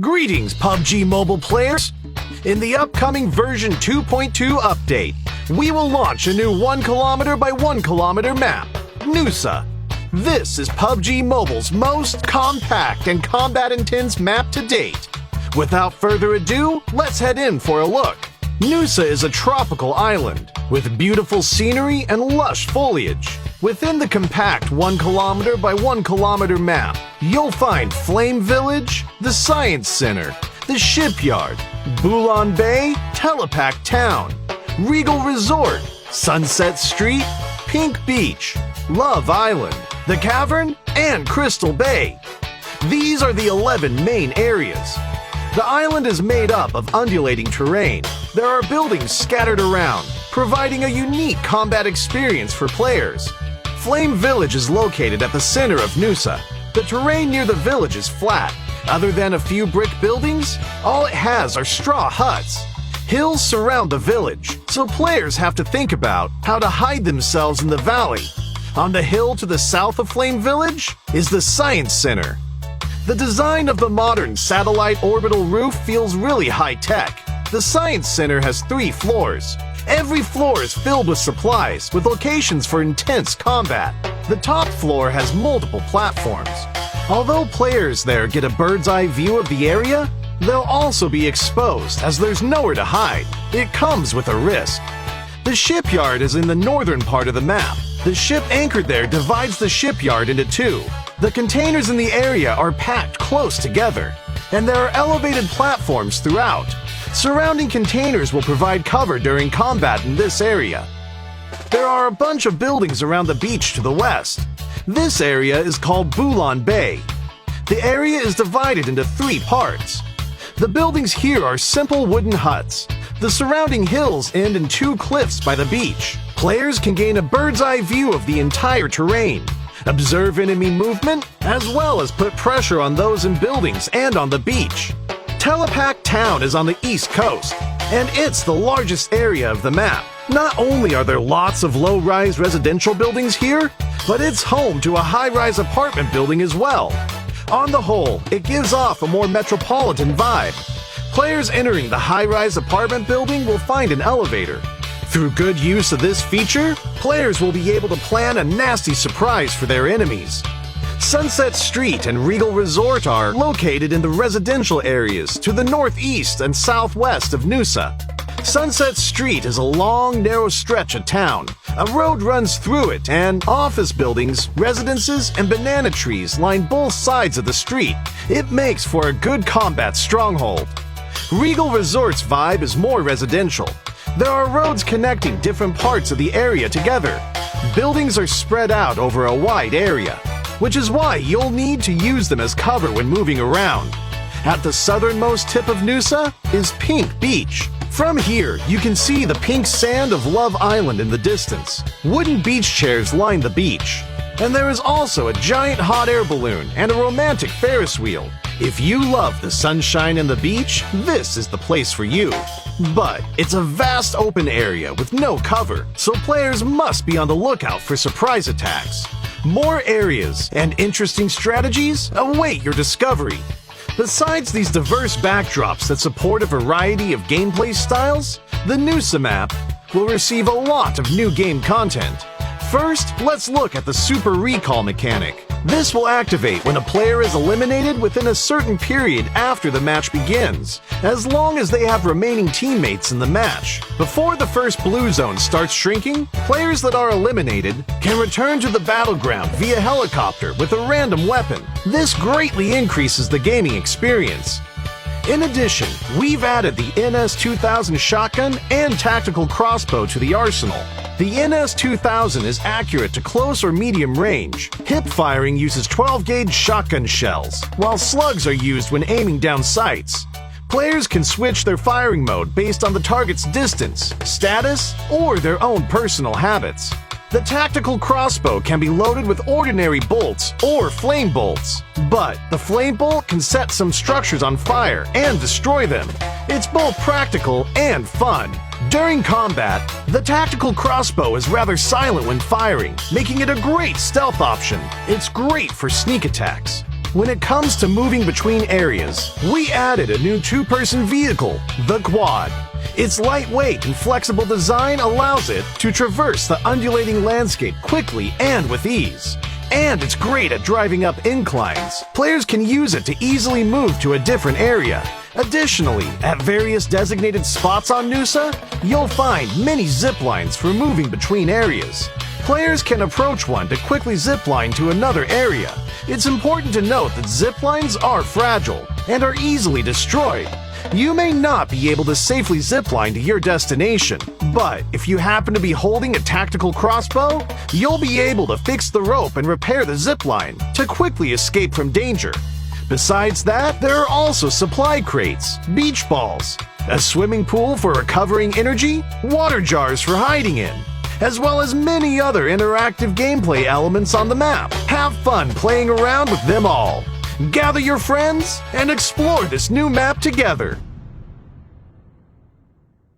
Greetings, PUBG mobile players! In the upcoming version 2.2 update, we will launch a new 1 km by 1 km map, Noosa. This is PUBG Mobile's most compact and combat-intense map to date. Without further ado, let's head in for a look. Noosa is a tropical island with beautiful scenery and lush foliage. Within the compact 1 km by 1 km map, you'll find Flame Village, the Science Center, the Shipyard, Bulan Bay, Telepack Town, Regal Resort, Sunset Street, Pink Beach, Love Island, the Cavern, and Crystal Bay. These are the 11 main areas. The island is made up of undulating terrain. There are buildings scattered around, providing a unique combat experience for players. Flame Village is located at the center of Noosa. The terrain near the village is flat. Other than a few brick buildings, all it has are straw huts. Hills surround the village, so players have to think about how to hide themselves in the valley. On the hill to the south of Flame Village is the Science Center. The design of the modern satellite orbital roof feels really high-tech. The Science Center has 3 floors. Every floor is filled with supplies, with locations for intense combat. The top floor has multiple platforms. Although players there get a bird's-eye view of the area, they'll also be exposed as there's nowhere to hide. It comes with a risk. The shipyard is in the northern part of the map. The ship anchored there divides the shipyard into 2. The containers in the area are packed close together, and there are elevated platforms throughout. Surrounding containers will provide cover during combat in this area. There are a bunch of buildings around the beach to the west. This area is called Bulan Bay. The area is divided into 3 parts. The buildings here are simple wooden huts. The surrounding hills end in 2 cliffs by the beach. Players can gain a bird's-eye view of the entire terrain, observe enemy movement, as well as put pressure on those in buildings and on the beach. Telepack Town is on the east coast, and it's the largest area of the map. Not only are there lots of low-rise residential buildings here, but it's home to a high-rise apartment building as well. On the whole, it gives off a more metropolitan vibe. Players entering the high-rise apartment building will find an elevator. Through good use of this feature, players will be able to plan a nasty surprise for their enemies. Sunset Street and Regal Resort are located in the residential areas to the northeast and southwest of Noosa. Sunset Street is a long, narrow stretch of town. A road runs through it, and office buildings, residences, and banana trees line both sides of the street. It makes for a good combat stronghold. Regal Resort's vibe is more residential. There are roads connecting different parts of the area together. Buildings are spread out over a wide area, which is why you'll need to use them as cover when moving around. At the southernmost tip of Noosa is Pink Beach. From here, you can see the pink sand of Love Island in the distance. Wooden beach chairs line the beach. And there is also a giant hot air balloon and a romantic Ferris wheel. If you love the sunshine and the beach, this is the place for you. But it's a vast open area with no cover, so players must be on the lookout for surprise attacks. More areas and interesting strategies await your discovery. Besides these diverse backdrops that support a variety of gameplay styles, the Noosa map will receive a lot of new game content. First, let's look at the Super Recall mechanic. This will activate when a player is eliminated within a certain period after the match begins, as long as they have remaining teammates in the match. Before the first blue zone starts shrinking, players that are eliminated can return to the battleground via helicopter with a random weapon. This greatly increases the gaming experience. In addition, we've added the NS-2000 shotgun and tactical crossbow to the arsenal. The NS-2000 is accurate to close or medium range. Hip firing uses 12-gauge shotgun shells, while slugs are used when aiming down sights. Players can switch their firing mode based on the target's distance, status, or their own personal habits. The tactical crossbow can be loaded with ordinary bolts or flame bolts, but the flame bolt can set some structures on fire and destroy them. It's both practical and fun. During combat, the tactical crossbow is rather silent when firing, making it a great stealth option. It's great for sneak attacks. When it comes to moving between areas, we added a new two-person vehicle, the Quad. Its lightweight and flexible design allows it to traverse the undulating landscape quickly and with ease. And it's great at driving up inclines. Players can use it to easily move to a different area. Additionally, at various designated spots on Noosa, you'll find many zip lines for moving between areas. Players can approach one to quickly zipline to another area. It's important to note that ziplines are fragile and are easily destroyed. You may not be able to safely zipline to your destination, but if you happen to be holding a tactical crossbow, you'll be able to fix the rope and repair the zipline to quickly escape from danger. Besides that, there are also supply crates, beach balls, a swimming pool for recovering energy, water jars for hiding in, as well as many other interactive gameplay elements on the map. Have fun playing around with them all. Gather your friends and explore this new map together.